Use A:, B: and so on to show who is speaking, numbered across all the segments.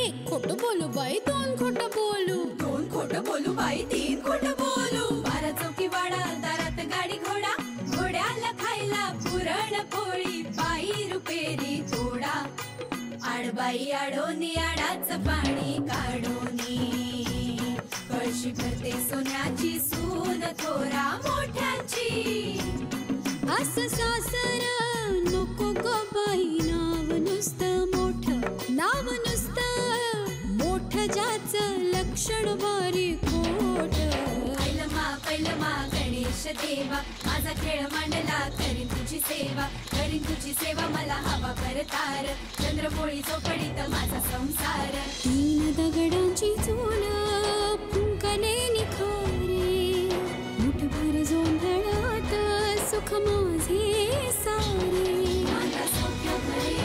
A: एक खोटं बोलू बाई दोन खोटं बोलू,
B: दोन खोटं बोलू बाई तीन खोटं बोलू. 12 चौकी वाडा दारात गाडी घोडा, घोड्याला खायला पुरण पोळी, बाई रुपेरी थोडा. आडबाई आडोनी आडाचं पाणी काढोनी, कळशी भरते सोन्याची सून थोरा मोठ्याची.
A: असं सासर नको ग बाई, नाव नुसतं मोठं, नाव नुसतं मोठं, ज्याचं लक्षण बारी खोट.
B: पैलमा गणेश देवा, माझा खेळ मांडला करीन तुझी सेवा, करीन तुझी सेवा मला हवा करतार. चंद्रपोळी चौकडीत माझा संसार.
A: 3 दगडांची चूल फुंकले निखारे, मुठभर जोंधळात सुख माझे सारे.
B: नांदा सौख्य भरे,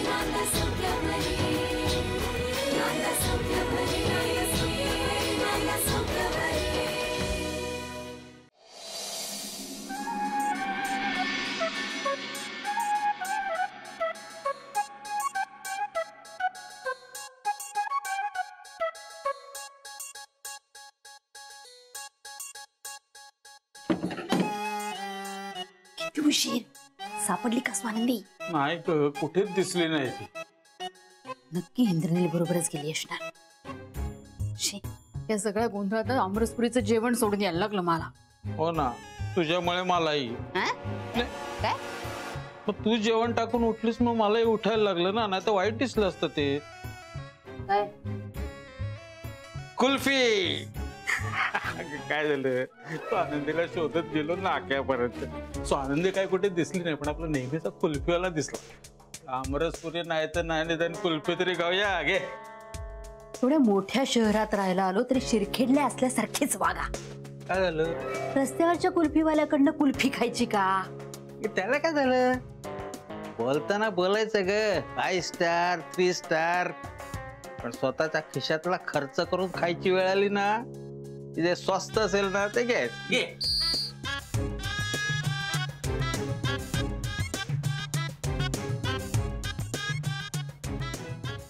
B: नांदा सौख्य भरे, नांदा सौख्य भरे, नांदा सौख्य भरे.
C: उशीर सापडली का स्वानंदी?
D: नाही कुठेच दिसली नाही ती.
C: नक्की इंद्रनील बरोबरच गेली असणार.
E: या सगळ्या गोंधळात आमरसपुरीचं जेवण सोडून यायला लागलं मला.
D: हो ना, तुझ्यामुळे मलाही.
E: काय
D: मग तू जेवण टाकून उठलीस मग मलाही उठायला लागलं ना, नाही तर वाईट दिसलं असतं ते.
E: काय
D: कुल्फी. काय झालं, तो आनंदीला शोधत गेलो नाक्यापर्यंत. सो आनंदी काय कुठे दिसली नाही, पण आपला नेहमीचा कुल्फीवाला दिसला. आमरसपुरी नाही तर नाही, निदान कुल्फी तरी गावया घे.
C: थोड्या मोठ्या शहरात राहायला आलो तरी शिरखेडल्या असल्यासारखेच वागा.
D: काय झालं?
C: रस्त्यावरच्या कुल्फीवाल्याकडनं कुल्फी खायची का?
D: त्याला काय झालं? बोलताना बोलायचं ग 5 स्टार 3 स्टार, पण स्वतःच्या खिशातला खर्च करून खायची वेळ आली ना, जे स्वस्त असेल ना ते घे.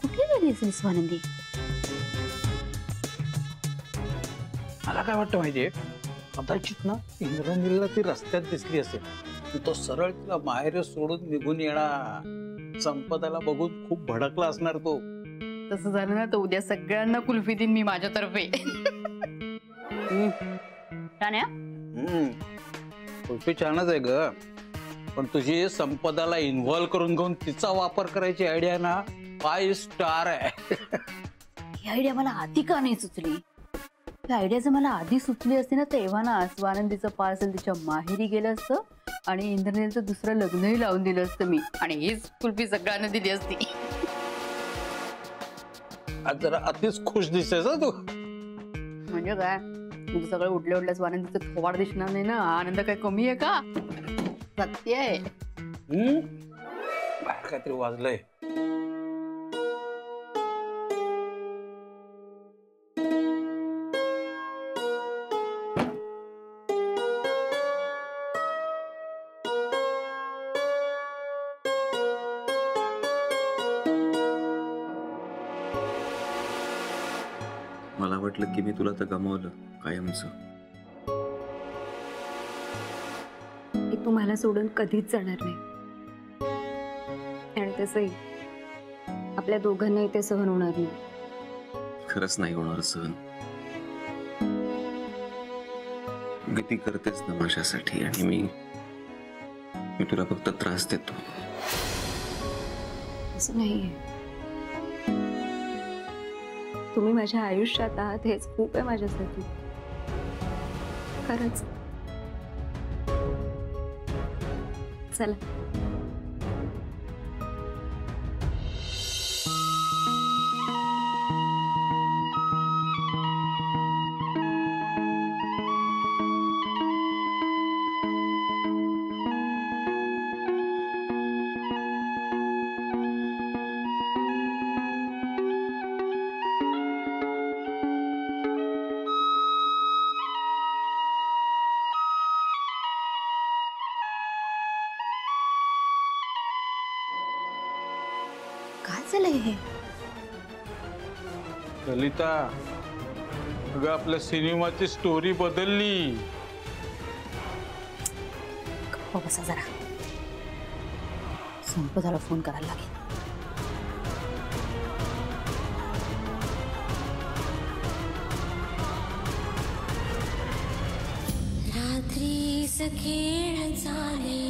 C: कुठे गेली असेल स्वानंदी?
D: मला काय वाटतं माहितीये, कदाचित ना इंद्रनीलला ती रस्त्यात दिसली असेल. तो सरळ तिला माहेर सोडून निघून येणार. संपदाला बघून खूप भडकला असणार तो.
E: तसं झालं ना तर उद्या सगळ्यांना कुल्फी देईन मी माझ्यातर्फे.
D: कुल्फी छानच आहे ग, पण तुझी संपदाला इन्व्हॉल्व करून घेऊन तिचा वापर करायची आयडिया ना 5 स्टार आहे.
C: ही आयडिया मला आधी का नाही सुचली? त्या आयडिया जर मला आधी सुचली असते ना, तेव्हा ना स्वानंदीचं पार्सल तिच्या माहेरी गेलं असतं आणि इंद्रनीलचं दुसरं लग्नही लावून दिलं असतं मी, आणि हीच कुल्फी सगळ्यांना दिली असती.
D: आज जरा अतिच खुश दिसतेस तू.
E: म्हणजे काय, तुझं सगळं उठल्या उठल्या स्वानंदीचं थोवाड दिसणार नाही ना, आनंद काय कमी आहे का? सत्य आहे.
D: बाहेर काहीतरी वाजलंय.
F: मला वाटलं की मी तुला तर गमावलं कायमचं.
G: मी तुम्हाला सोडून कधीच जाणार नाही, आणि तसंही आपल्या दोघांनाही ते सहन होणार नाही.
F: खरंच नाही होणार सहन. गती करतेच ना माझ्यासाठी, आणि मी तुला फक्त त्रास देतो.
G: असं नाहीये, तुम्ही माझ्या आयुष्यात आहात हेच खूप आहे माझ्यासाठी. खरंच. चला.
C: काय झालंय हे?
D: ललिता, अगं आपल्या सिनेमाची स्टोरी बदलली.
C: हो बसा जरा, संपदाला फोन करायला लागेल.
A: रात्रीच खेळ झाले.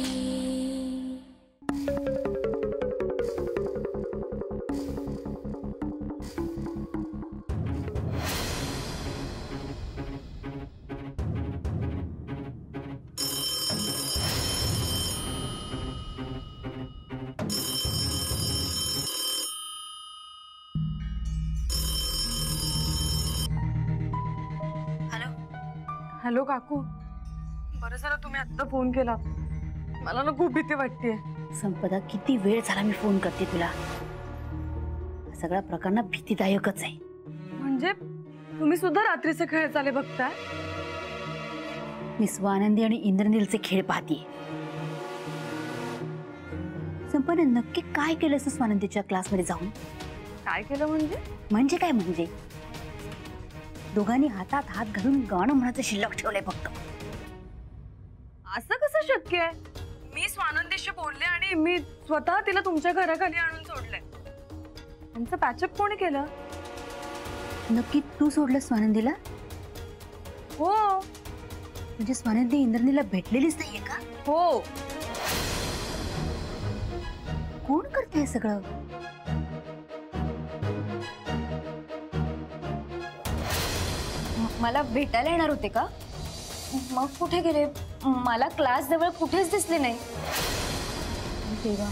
G: हॅलो काकू, बरं झालं तुम्ही आत्ता फोन केला. मला ना खूप भीती वाटतेय.
C: संपदा, किती वेळ झाला मी फोन करते तुला. हा सगळा प्रकार ना भीतीदायकच आहे.
G: म्हणजे तुम्ही सुद्धा रात्रीचे खेळ चाले बघताय?
C: मी स्वानंदी आणि इंद्रनीलचे खेळ पाहतीये. संपदा, नक्की काय केलं असं स्वानंदीच्या क्लासमध्ये जाऊन?
G: काय केलं म्हणजे?
C: म्हणजे काय म्हणजे? दोघांनी हातात हात घालून गाणं म्हणायचं शिल्लक ठेवलंय फक्त.
G: असं कसं शक्य आहे? मी स्वानंदीशी बोलले आणि मी स्वतः तिला तुमच्या घराखाली आणून सोडले. त्यांचं पॅचअप कोणी केलं?
C: नक्की तू सोडलं स्वानंदीला?
G: हो.
C: म्हणजे स्वानंदी इंद्रनीलला भेटलेलीच नाहीये का?
G: हो.
C: कोण करते हे सगळं?
H: मला भेटायला येणार होते का? मग कुठे गेले? मला क्लास जवळ कुठेच दिसले नाही.
C: देवा,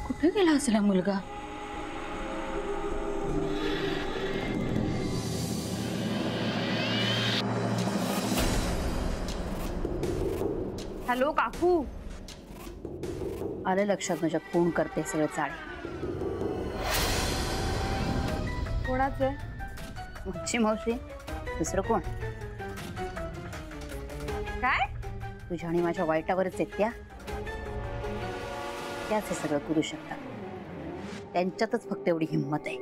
C: कुठे गेला असेल हा मुलगा?
G: हॅलो काकू.
C: आलं लक्षात माझ्या, कोण करते सगळे चाळे.
G: कोणाचे?
C: मच्छी मावशी, दुसरं कोण?
G: काय?
C: तुझ्या आणि माझ्या वाईटावरच आहेत त्याच हे सगळं करू शकतात. त्यांच्यातच फक्त एवढी हिंमत आहे.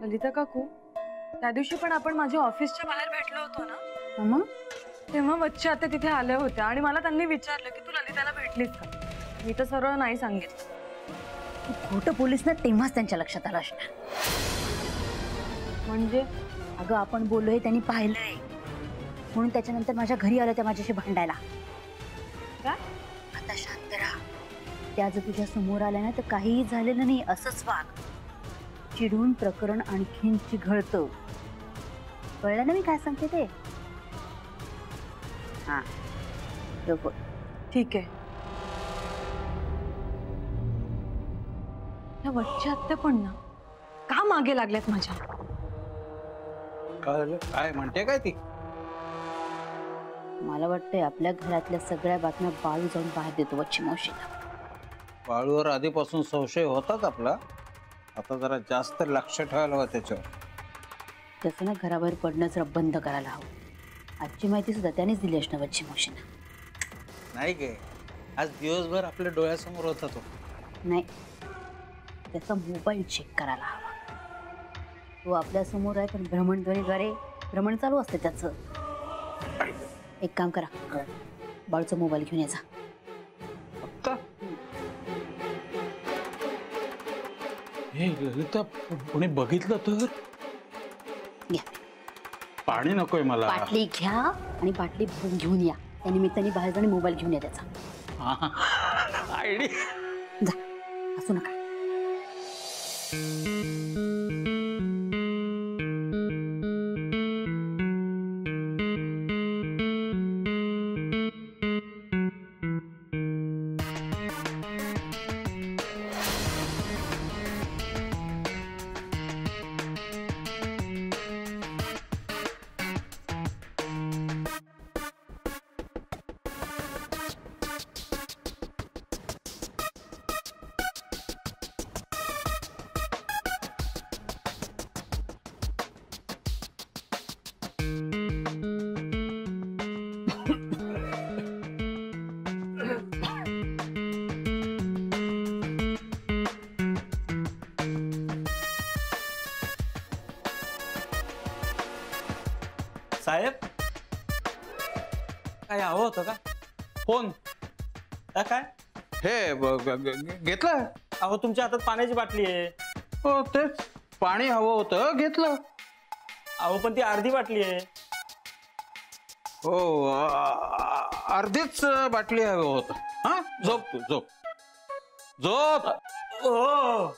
G: ललिता काकू, त्या दिवशी पण आपण माझ्या ऑफिसच्या बाहेर भेटलो होतो ना,
C: मग
G: तेव्हा वच्चे आता तिथे आल्या होत्या आणि मला त्यांनी विचारलं की तू ललिताला भेटलीस का? मी तर सरळ नाही सांगितलं.
C: तू खोटं बोलीस ना, तेव्हाच त्यांच्या लक्षात आलं असणार.
G: म्हणजे?
C: अगं, आपण बोललोय, त्यांनी पाहिलंय म्हणून त्याच्यानंतर माझ्या घरी आलं त्या माझ्याशी भांडायला.
G: काय?
C: आता शांत राहा. त्या जर तुझ्या समोर आल्या ना तर काहीही झालेलं नाही असंच वाग. चिडून प्रकरण आणखीन चिघळतं. कळलं ना मी काय सांगते ते? हा,
G: ठीक आहे. त्या वच्चे आत्या पण ना का मागे लागल्यात माझ्या?
D: काय म्हणते काय ती?
C: मला वाटतंय आपल्या घरातल्या सगळ्या बातम्या बाळू जाऊन बाहेर देतो वच्ची मावशीला.
D: बाळूवर आधीपासून संशय होताच आपला. आता जरा जास्त लक्ष ठेवायला हवं त्याच्यावर.
C: त्याचं ना घराबाहेर पडणं जरा बंद करायला हवं. आजची माहिती सुद्धा त्यानेच दिली असणार वच्ची मावशीला.
D: नाही गे, आज दिवसभर आपल्या डोळ्यासमोर होता तो.
C: नाही, त्याचा मोबाईल चेक करायला हवा. तो आपल्या समोर आहे पण भ्रमणध्वनीद्वारे भ्रमण चालू असते त्याचं. एक काम करा, बाळूचा मोबाईल घेऊन यायचा.
D: हे ललिता, कोणी बघितलं तर?
C: घ्या,
D: पाणी नकोय मला.
C: बाटली घ्या आणि बाटली भरून घेऊन या. त्या निमित्ताने बाहेर जाणे मोबाईल घेऊन या त्याचा.
D: आयडिया.
C: जा, असू नका.
D: साहेब काय हवं होतं का? फोन काय हे घेतलं?
I: अहो तुमच्या हातात पाण्याची बाटली आहे.
D: हो तेच पाणी हवं होतं, घेतलं.
I: अहो पण ती अर्धी बाटली आहे.
D: हो अर्धीच बाटली हवं होतं. हा झोप तू झोप झोप.
I: हो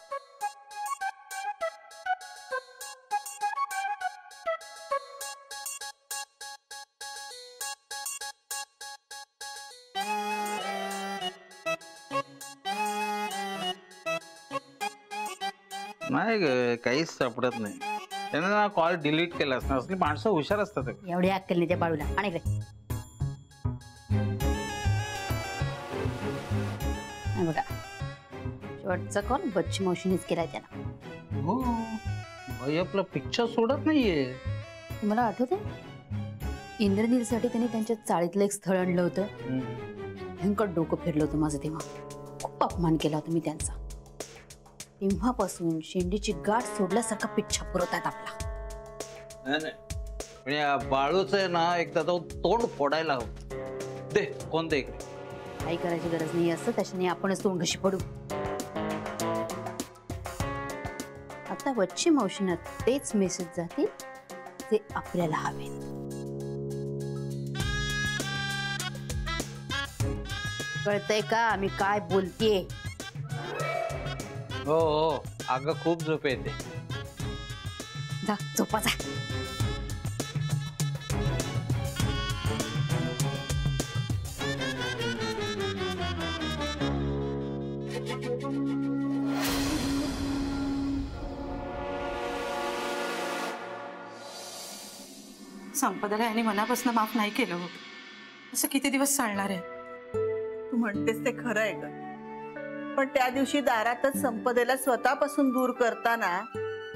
D: नाही ग काहीच सापडत नाही. त्याने ना कॉल डिलीट केला असणार. असली माणसं हुशार असतात.
E: एवढी अक्कल नाही त्या बाळूला. आणि बघा शेवटचा कॉल बच्ची मावशीनेच केलाय त्याला.
D: हो भाई आपला पिक्चर सोडत नाहीये.
E: तुम्हाला आठवतंय इंद्रनीलसाठी त्यांनी त्यांच्या चाळीतलं एक स्थळ आणलं होतं. भयंकर डोकं फिरलं होतं माझं तेव्हा. खूप अपमान केला होता मी त्यांचा. तेव्हापासून शेंडीची गाठ सोडल्यासारखा पिच्छा पुरवतात आपला.
D: पण या बाळूच आहे ना एकदा तो तोंड फोडायला हवं. दे कोण दे.
E: काही करायची गरज नाही असं त्याच्याने आपणच तोंड घशी पडू. आता वच्ची मावशींना तेच मेसेज जातील जे आपल्याला हवे. कळतंय का मी काय बोलतेय?
D: हो हो अगं खूप झोप येते.
E: जा झोपा जा.
J: संपदाला याने मनापासून माफ नाही केलं हो. असं किती दिवस चालणार आहे?
K: तू म्हणतेस ते खरं आहे ग. पण त्या दिवशी दारातच संपदेला स्वतःपासून दूर करताना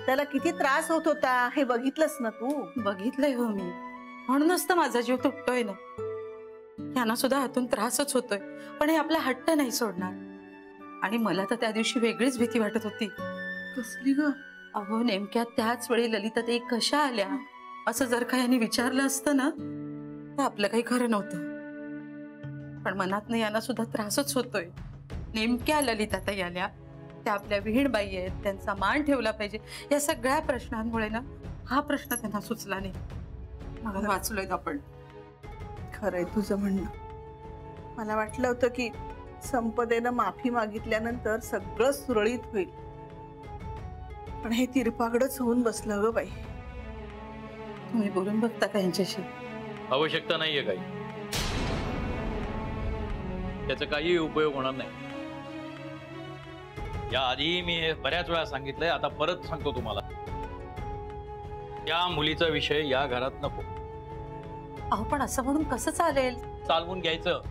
K: त्याला किती त्रास होत होता हे बघितलंस ना तू?
J: बघितलंय हो मी. म्हणूनच तर माझा जीव तुटतोय ना. यांना सुद्धा हातून त्रासच होतोय. पण हे आपला हट्ट नाही सोडणार. आणि मला तर त्या दिवशी वेगळीच भीती वाटत होती.
K: कसली ग?
J: अहो नेमक्या त्याच वेळी ललिता ते कशा आल्या असं जर का यांनी विचारलं असतं ना तर आपलं काही खरं नव्हतं. पण मनातनं यांना सुद्धा त्रासच होतोय. नेमक्या ललिता ताई आल्या, त्या आपल्या विहीणबाई आहेत, त्यांचा मान ठेवला पाहिजे, या सगळ्या प्रश्नांमुळे ना हा प्रश्न त्यांना सुचला नाही. मग वाचलोय आपण.
K: खरंय तुझं म्हणणं. मला वाटलं होतं की संपदेनं माफी मागितल्यानंतर सगळं सुरळीत होईल. पण हे तिरपागडच होऊन बसलं ग बाई.
J: तुम्ही बोलून बघता का यांच्याशी?
L: आवश्यकता नाहीये काही. त्याचा काही उपयोग होणार नाही. या आधी मी हे बऱ्याच वेळा सांगितलंय, आता परत सांगतो तुम्हाला. त्या मुलीचा विषय या घरात नको.
J: अहो पण असं म्हणून कसं चालेल?
L: चालवून घ्यायचं.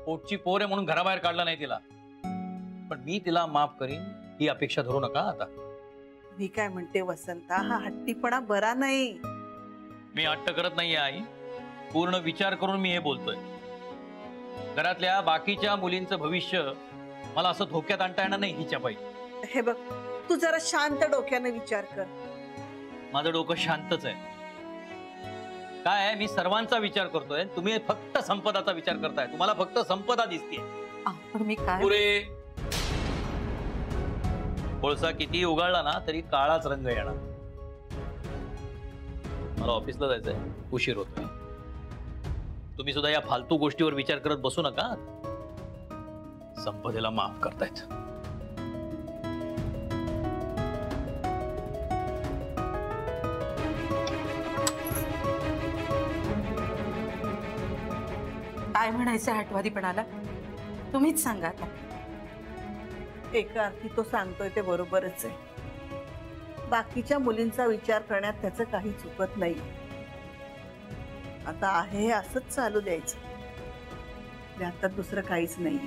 L: पोटची पोर आहे म्हणून घराबाहेर काढलं नाही तिला. पण मी तिला माफ करीन ही अपेक्षा धरू नका आता.
K: मी काय म्हणते वसंता, हा हट्टीपणा बरा नाही.
L: मी हट्ट करत नाहीये आई. पूर्ण विचार करून मी हे बोलतोय. घरातल्या बाकीच्या मुलींचं भविष्य मला असं धोक्यात आणता येणार नाही हिच्या पायी.
K: हे बघ तू जरा शांत डोक्याने विचार कर.
L: माझं डोकं शांतच आहे. काय आहे, मी सर्वांचा विचार करतोय. तुम्ही फक्त संपदाचा विचार करताय. तुम्हाला फक्त संपदा दिसतीये.
J: पण मी काय
L: पुरे कोळसा किती उगाळला ना तरी काळाच रंग येणार. मला ऑफिसला जायचंय, उशीर होतोय. तुम्ही सुद्धा या फालतू गोष्टीवर विचार करत बसू नका. संपदेला माफ करतायत.
J: काय म्हणायचं हटवादीपणाला? तुम्हीच सांगा आता.
K: एका अर्थी तो सांगतोय ते बरोबरच आहे. बाकीच्या मुलींचा विचार करण्यात त्याचं काही चुकत नाही. आता आहे असंच चालू द्यायचं. आता दुसरं काहीच नाही.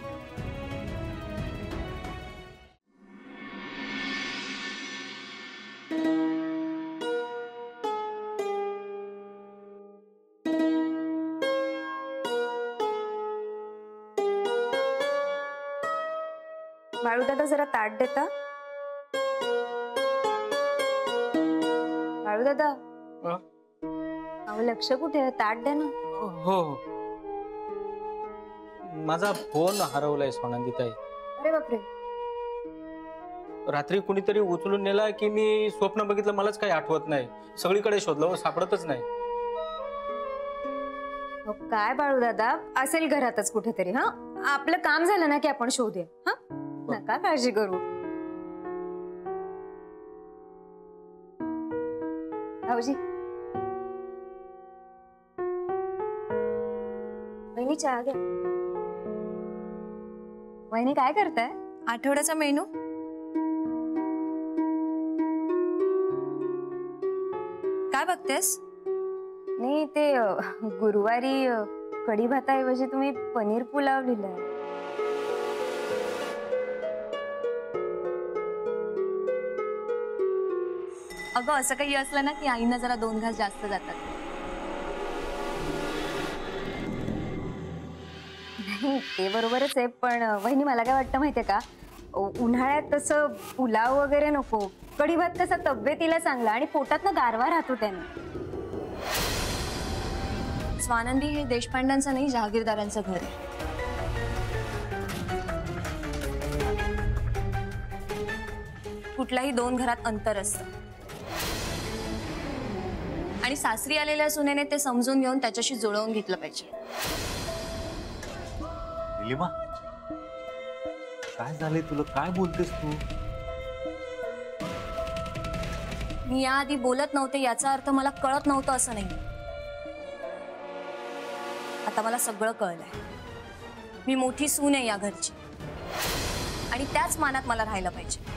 H: बाळू दादा जरा ताट देता. बाळू दादा अहो लक्ष कुठे आहे? ताट द्या ना.
I: हो माझा फोन हरवलाय स्वानंदीताई.
H: अरे बापरे.
I: रात्री कुणीतरी उचलून नेला की मी स्वप्न बघितलं, मलाच काही आठवत नाही. सगळीकडे शोधलं, सापडतच नाही.
H: काय बाळू दादा, असेल घरातच कुठेतरी. हा, आपलं काम झालं ना की आपण शोधूया. हा, नका काळजी करू. भाऊजी, वहिनी चहा घ्या. वहिनी काय करताय?
G: आठवड्याचा मेनू. काय बघतेस?
H: नाही, ते गुरुवारी कढी भाताऐवजी तुम्ही पनीर पुलाव लिहिलाय.
G: अगं असं काही असलं ना की आईना जरा 2 घास जास्त जातात.
H: नाही, ते बरोबरच आहे, पण वहिनी मला काय वाटतं माहितीये का, उन्हाळ्यात तसं पुलाव वगैरे नको. कढी भात कसा तब्येतीला चांगला आणि पोटातनं गारवा राहतो त्याने.
G: स्वानंदी हे देशपांड्यांचं नाही, जहागीरदारांचं घर आहे. कुठल्याही 2 घरात अंतर असतं आणि सासरी आलेल्या सुनेने ते समजून घेऊन त्याच्याशी जुळवून घेतलं पाहिजे.
M: निलिमा, काय झालंय तुला? काय बोलतेस तू?
G: मी याआधी बोलत नव्हते याचा अर्थ मला कळत नव्हतं असं नाही. आता मला सगळं कळलंय. मी मोठी सून आहे या घरची आणि त्याच मानात मला राहायला पाहिजे.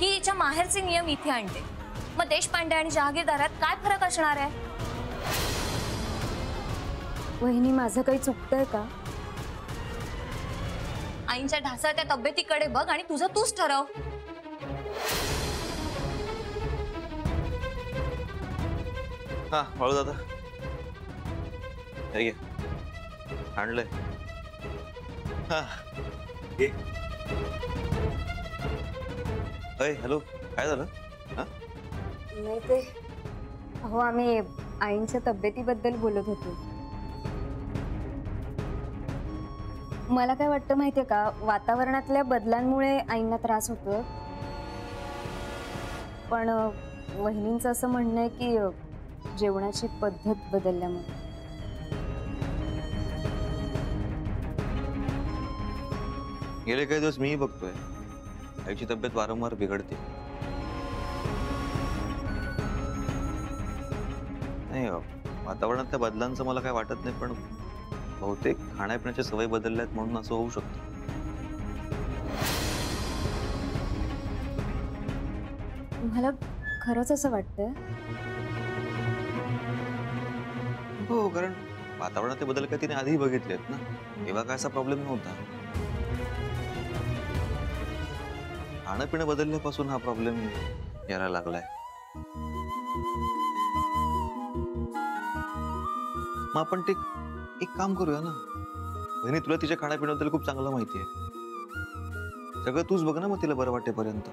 G: ही हिच्या माहेरचे नियम इथे आणते, मग देशपांडे आणि जहागीरदारात काय फरक असणार आहे?
H: वहिनी, माझं काही चुकतंय का?
G: आईंच्या ढासळत्या तब्येतीकडे बघ आणि तुझं तूच ठरव.
M: हा बाळू दादा, हे घे, आणलंय. हा घे. अय हॅलो, काय झालं? हा
H: नाही, ते अहो आम्ही आईंच्या तब्येतीबद्दल बोलत होतो. मला काय वाटतं माहितीये का, वातावरणातल्या बदलांमुळे आईंना त्रास होतो. पण वहिनींचं असं म्हणणं आहे की जेवणाची पद्धत बदलल्यामुळे.
M: गेले काही दिवस मीही बघतोय आईची तब्येत वारंवार बिघडते. नाही, वातावरणातल्या बदलांचं मला काय वाटत नाही, पण बहुतेक खाण्यापिण्याच्या सवयी बदलल्यात म्हणून असं होऊ शकतं.
H: तुम्हाला खरंच असं वाटतंय?
M: हो, कारण वातावरणातले बदल काय तिने आधी बघितलेत ना, तेव्हा काय असा प्रॉब्लेम नव्हता. खाणं पिणं बदलल्यापासून हा प्रॉब्लेम यायला लागलाय. मग आपण ते एक काम करूया ना, बहिणी, तुला तिच्या खाण्यापिण्याबद्दल खूप चांगलं माहिती आहे. सगळं तूच बघ ना, मग तिला बरं वाटेपर्यंत.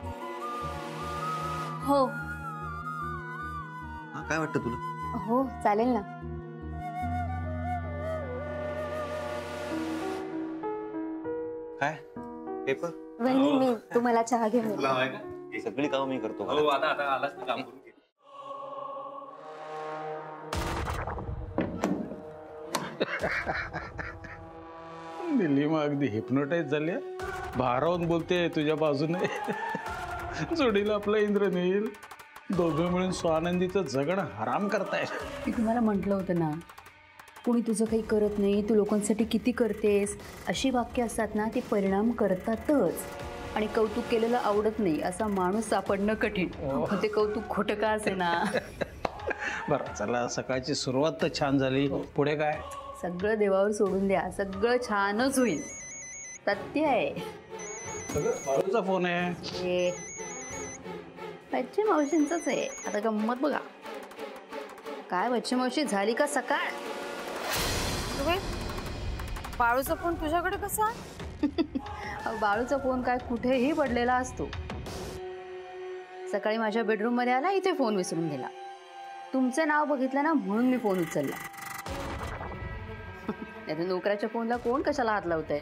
H: हो.
M: हा, काय वाटतं तुला?
H: हो, चालेल ना.
M: काय पेपर?
H: वहिनी, मी तुम्हाला चहा घेऊन येते.
M: ही सगळी कामं मी करतो.
L: आता आलाच ना, काम करून घे.
D: निलिमा अगदी हिप्नोटाईज झाली. भारावून बोलते तुझ्या बाजूने. जोडीला आपला इंद्रनील, दोघं मिळून स्वानंदीचं जगणं हराम करताय.
E: मी तुम्हाला म्हटलं होतं ना, कुणी तुझं काही करत नाही, तू लोकांसाठी किती करतेस, अशी वाक्य असतात ना, ती परिणाम करतातच. आणि कौतुक केलेलं आवडत नाही असा माणूस सापडणं कठीण. ते कौतुक खोटं का असे ना.
D: बरं, चला, सकाळची सुरुवात तर छान झाली. पुढे काय?
E: सगळं देवावर सोडून द्या, सगळं छानच होईल. सत्य आहे.
D: बाळूचा फोन आहे.
E: बच्चे मावशींचाच आहे. आता गंमत बघा. काय बच्चे मावशी, झाली का सकाळ?
G: बाळूचा फोन तुझ्याकडे कसा?
E: बाळूचा फोन काय कुठेही पडलेला असतो. सकाळी माझ्या बेडरूममध्ये आला, इथे फोन विसरून गेला. तुमचं नाव बघितलं ना म्हणून मी फोन उचलला. नाही नोकराच्या फोनला कोण कशाला हात लावतंय?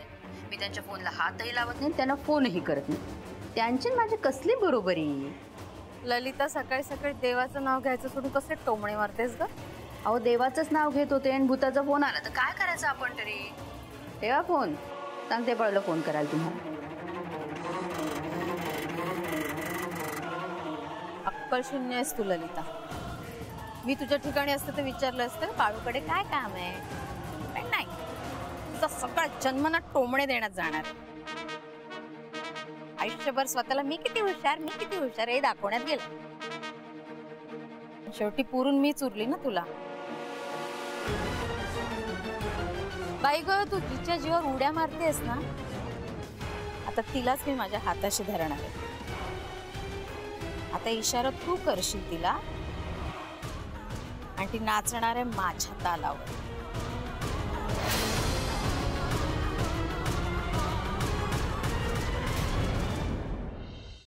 E: मी त्यांच्या फोनला हातही लावत नाही, त्यांना फोनही करत नाही. त्यांची माझी कसली बरोबरी?
G: ललिता, सकाळी सकाळी देवाचं नाव घ्यायचं सोडून कसले टोमणे मारतेस ग?
E: अहो देवाचंच नाव घेत होते आणि भूताचा फोन आला तर काय करायचं आपण तरी? ठेवा फोन. सांगते पळलं फोन करायला तुम्हाला.
G: अक्कल शून्य आहेस तू ललिता. मी तुझ्या ठिकाणी असतं तर विचारलं असतं बाळूकडे काय काम आहे, पण नाही. तुझा सगळा जन्मना टोमणे देण्यात जाणार. आयुष्यभर स्वतःला मी किती हुशार हे दाखवण्यात गेलं. शेवटी पुरून मीच उरली ना तुला. बाई ग, तू जिच्या जीवावर उड्या मारतेस ना, आता तिलाच मी माझ्या हाताशी धरणार आहे. आता इशारा तू करशील तिला आणि ती नाचणार आहे माझ्या तालावर.